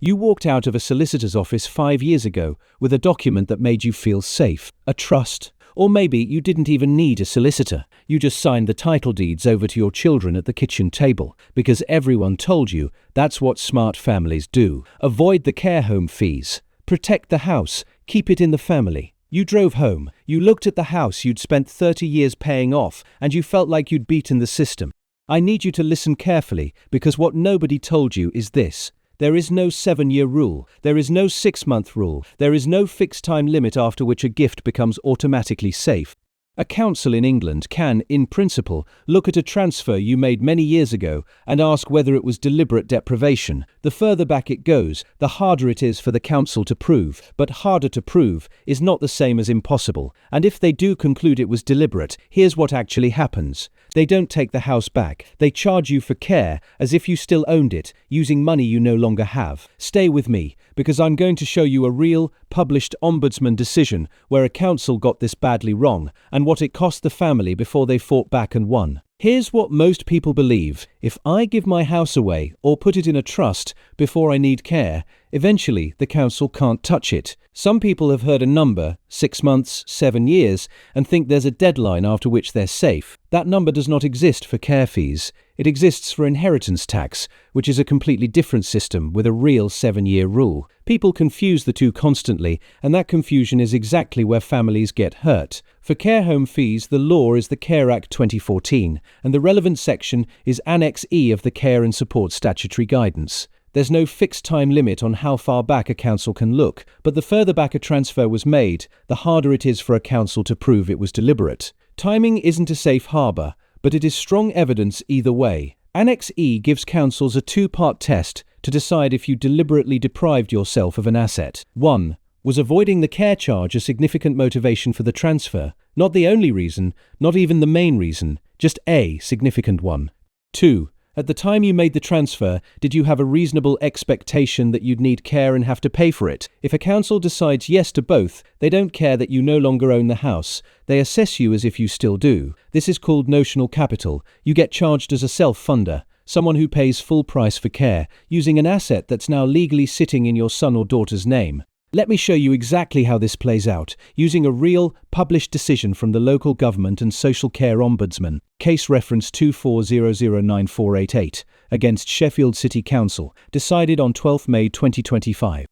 You walked out of a solicitor's office 5 years ago with a document that made you feel safe, a trust. Or maybe you didn't even need a solicitor. You just signed the title deeds over to your children at the kitchen table because everyone told you that's what smart families do. Avoid the care home fees. Protect the house. Keep it in the family. You drove home. You looked at the house you'd spent 30 years paying off, and you felt like you'd beaten the system. I need you to listen carefully, because what nobody told you is this. There is no 7-year rule. There is no 6-month rule. There is no fixed time limit after which a gift becomes automatically safe. A council in England can, in principle, look at a transfer you made many years ago and ask whether it was deliberate deprivation. The further back it goes, the harder it is for the council to prove. But harder to prove is not the same as impossible. And if they do conclude it was deliberate, here's what actually happens. They don't take the house back. They charge you for care as if you still owned it, using money you no longer have. Stay with me, because I'm going to show you a real, published Ombudsman decision where a council got this badly wrong, and what it cost the family before they fought back and won. Here's what most people believe. If I give my house away or put it in a trust before I need care, eventually the council can't touch it. Some people have heard a number, 6 months, 7 years, and think there's a deadline after which they're safe. That number does not exist for care fees. It exists for inheritance tax, which is a completely different system with a real 7-year rule. People confuse the two constantly, and that confusion is exactly where families get hurt. For care home fees, the law is the Care Act 2014, and the relevant section is Annex E of the Care and Support Statutory Guidance. There's no fixed time limit on how far back a council can look, but the further back a transfer was made, the harder it is for a council to prove it was deliberate. Timing isn't a safe harbour, but it is strong evidence either way. Annex E gives councils a 2-part test to decide if you deliberately deprived yourself of an asset. 1. Was avoiding the care charge a significant motivation for the transfer? Not the only reason, not even the main reason, just a significant one. 2. At the time you made the transfer, did you have a reasonable expectation that you'd need care and have to pay for it? If a council decides yes to both, they don't care that you no longer own the house. They assess you as if you still do. This is called notional capital. You get charged as a self-funder, someone who pays full price for care, using an asset that's now legally sitting in your son or daughter's name. Let me show you exactly how this plays out, using a real, published decision from the local government and social care ombudsman, case reference 24009488, against Sheffield City Council, decided on 12 May 2025.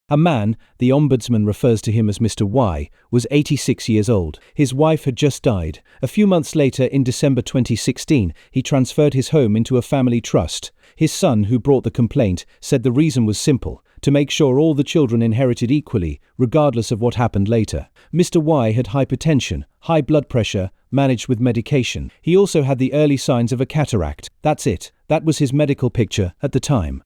A man, the ombudsman refers to him as Mr. Y, was 86 years old. His wife had just died. A few months later, in December 2016, he transferred his home into a family trust. His son, who brought the complaint, said the reason was simple: to make sure all the children inherited equally, regardless of what happened later. Mr. Y had hypertension, high blood pressure, managed with medication. He also had the early signs of a cataract. That's it. That was his medical picture at the time.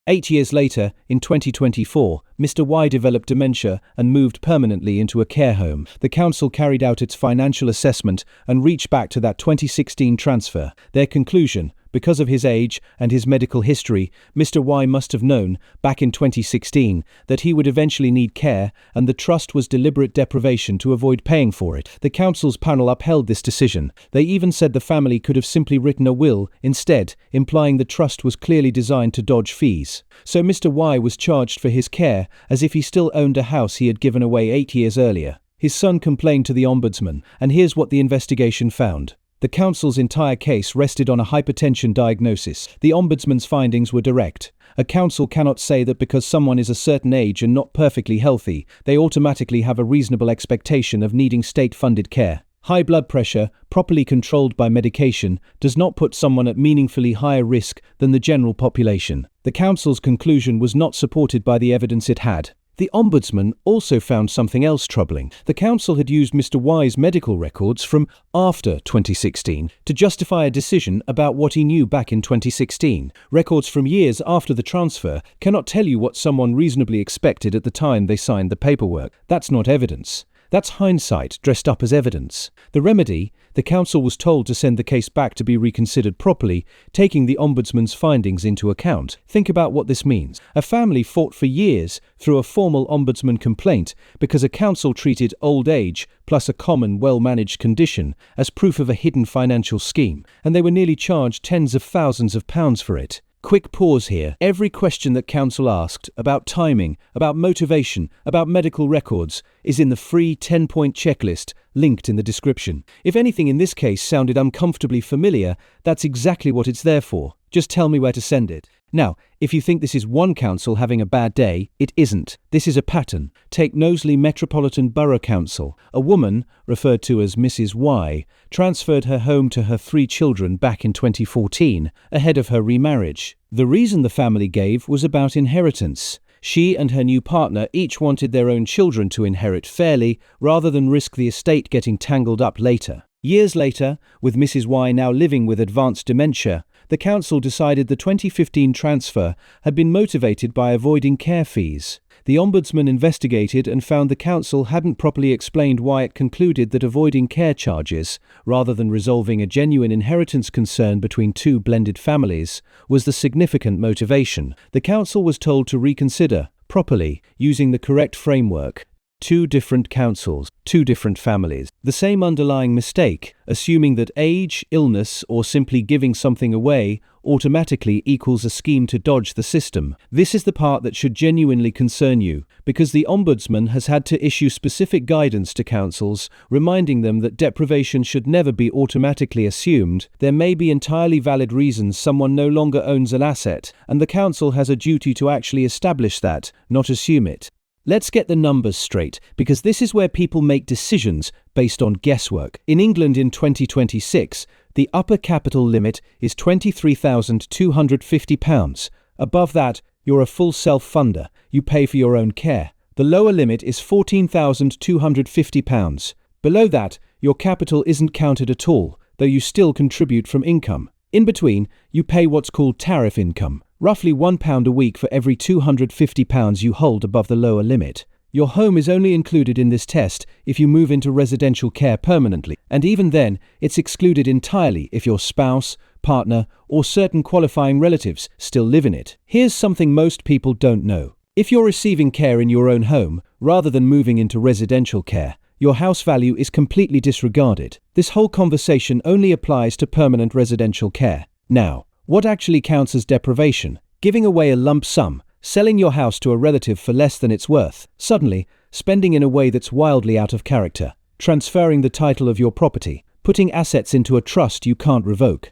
8 years later, in 2024, Mr. Y developed dementia and moved permanently into a care home. The council carried out its financial assessment and reached back to that 2016 transfer. Their conclusion: because of his age and his medical history, Mr. Y must have known, back in 2016, that he would eventually need care, and the trust was deliberate deprivation to avoid paying for it. The council's panel upheld this decision. They even said the family could have simply written a will instead, implying the trust was clearly designed to dodge fees. So Mr. Y was charged for his care as if he still owned a house he had given away 8 years earlier. His son complained to the ombudsman, and here's what the investigation found. The council's entire case rested on a hypertension diagnosis. The ombudsman's findings were direct. A council cannot say that because someone is a certain age and not perfectly healthy, they automatically have a reasonable expectation of needing state-funded care. High blood pressure, properly controlled by medication, does not put someone at meaningfully higher risk than the general population. The council's conclusion was not supported by the evidence it had. The ombudsman also found something else troubling. The council had used Mr. Y's medical records from after 2016 to justify a decision about what he knew back in 2016. Records from years after the transfer cannot tell you what someone reasonably expected at the time they signed the paperwork. That's not evidence. That's hindsight dressed up as evidence. The remedy: the council was told to send the case back to be reconsidered properly, taking the ombudsman's findings into account. Think about what this means. A family fought for years through a formal ombudsman complaint because a council treated old age plus a common, well-managed condition as proof of a hidden financial scheme, and they were nearly charged tens of thousands of pounds for it. Quick pause here. Every question that council asked about timing, about motivation, about medical records is in the free 10-point checklist linked in the description. If anything in this case sounded uncomfortably familiar, that's exactly what it's there for. Just tell me where to send it. Now, if you think this is one council having a bad day, it isn't. This is a pattern. Take Knowsley Metropolitan Borough Council. A woman, referred to as Mrs. Y, transferred her home to her 3 children back in 2014, ahead of her remarriage. The reason the family gave was about inheritance. She and her new partner each wanted their own children to inherit fairly, rather than risk the estate getting tangled up later. Years later, with Mrs. Y now living with advanced dementia, the council decided the 2015 transfer had been motivated by avoiding care fees. The Ombudsman investigated and found the council hadn't properly explained why it concluded that avoiding care charges, rather than resolving a genuine inheritance concern between 2 blended families, was the significant motivation. The council was told to reconsider, properly, using the correct framework. 2 different councils, 2 different families. The same underlying mistake, assuming that age, illness, or simply giving something away automatically equals a scheme to dodge the system. This is the part that should genuinely concern you, because the Ombudsman has had to issue specific guidance to councils, reminding them that deprivation should never be automatically assumed. There may be entirely valid reasons someone no longer owns an asset, and the council has a duty to actually establish that, not assume it. Let's get the numbers straight, because this is where people make decisions based on guesswork. In England in 2026, the upper capital limit is £23,250. Above that, you're a full self-funder. You pay for your own care. The lower limit is £14,250. Below that, your capital isn't counted at all, though you still contribute from income. In between, you pay what's called tariff income. Roughly £1 a week for every £250 you hold above the lower limit. Your home is only included in this test if you move into residential care permanently, and even then, it's excluded entirely if your spouse, partner, or certain qualifying relatives still live in it. Here's something most people don't know. If you're receiving care in your own home, rather than moving into residential care, your house value is completely disregarded. This whole conversation only applies to permanent residential care. Now, what actually counts as deprivation? Giving away a lump sum, selling your house to a relative for less than it's worth, suddenly, spending in a way that's wildly out of character, transferring the title of your property, putting assets into a trust you can't revoke.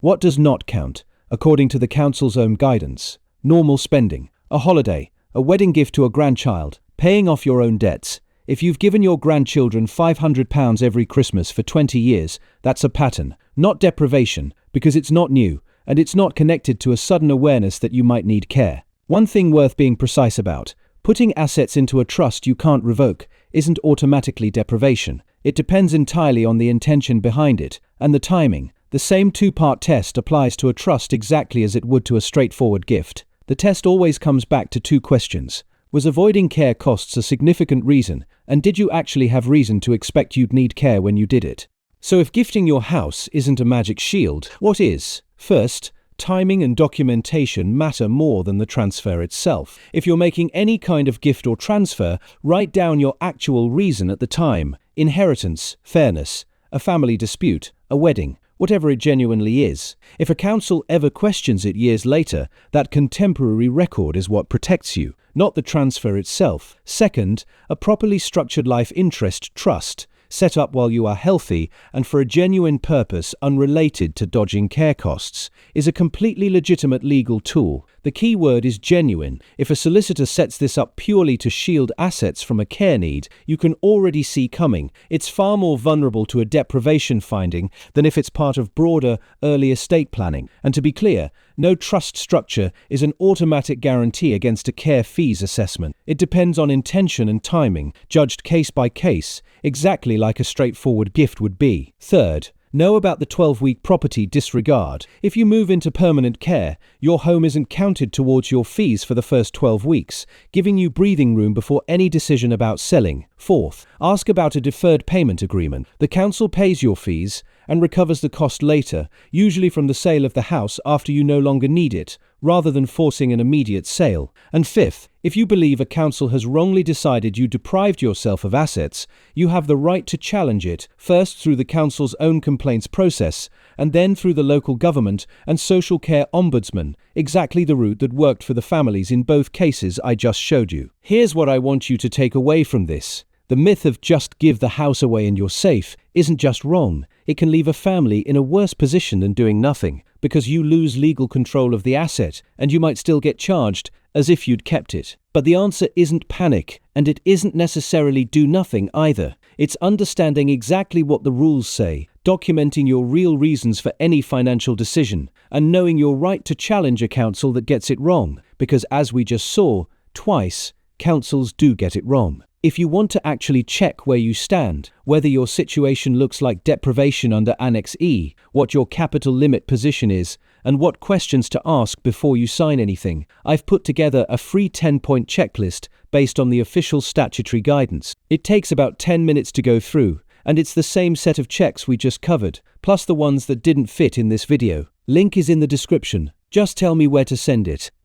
What does not count, according to the council's own guidance? Normal spending, a holiday, a wedding gift to a grandchild, paying off your own debts. If you've given your grandchildren £500 every Christmas for 20 years, that's a pattern, not deprivation, because it's not new, and it's not connected to a sudden awareness that you might need care. One thing worth being precise about: putting assets into a trust you can't revoke isn't automatically deprivation. It depends entirely on the intention behind it, and the timing. The same 2-part test applies to a trust exactly as it would to a straightforward gift. The test always comes back to 2 questions. Was avoiding care costs a significant reason, and did you actually have reason to expect you'd need care when you did it? So if gifting your house isn't a magic shield, what is? First, timing and documentation matter more than the transfer itself. If you're making any kind of gift or transfer, write down your actual reason at the time: inheritance, fairness, a family dispute, a wedding, whatever it genuinely is. If a council ever questions it years later, that contemporary record is what protects you, not the transfer itself. Second, a properly structured life interest trust, set up while you are healthy and for a genuine purpose unrelated to dodging care costs, is a completely legitimate legal tool. The key word is genuine. If a solicitor sets this up purely to shield assets from a care need, you can already see coming. It's far more vulnerable to a deprivation finding than if it's part of broader, early estate planning. And to be clear, no trust structure is an automatic guarantee against a care fees assessment. It depends on intention and timing, judged case by case, exactly like a straightforward gift would be. Third, know about the 12-week property disregard. If you move into permanent care, your home isn't counted towards your fees for the first 12 weeks, giving you breathing room before any decision about selling. Fourth, ask about a deferred payment agreement. The council pays your fees and recovers the cost later, usually from the sale of the house after you no longer need it, rather than forcing an immediate sale. And fifth, if you believe a council has wrongly decided you deprived yourself of assets, you have the right to challenge it, first through the council's own complaints process, and then through the local government and social care ombudsman, exactly the route that worked for the families in both cases I just showed you. Here's what I want you to take away from this. The myth of just give the house away and you're safe isn't just wrong. It can leave a family in a worse position than doing nothing, because you lose legal control of the asset and you might still get charged as if you'd kept it. But the answer isn't panic, and it isn't necessarily do nothing either. It's understanding exactly what the rules say, documenting your real reasons for any financial decision, and knowing your right to challenge a council that gets it wrong, because as we just saw, twice, councils do get it wrong. If you want to actually check where you stand, whether your situation looks like deprivation under Annex E, what your capital limit position is, and what questions to ask before you sign anything, I've put together a free 10-point checklist based on the official statutory guidance. It takes about 10 minutes to go through, and it's the same set of checks we just covered, plus the ones that didn't fit in this video. Link is in the description. Just tell me where to send it.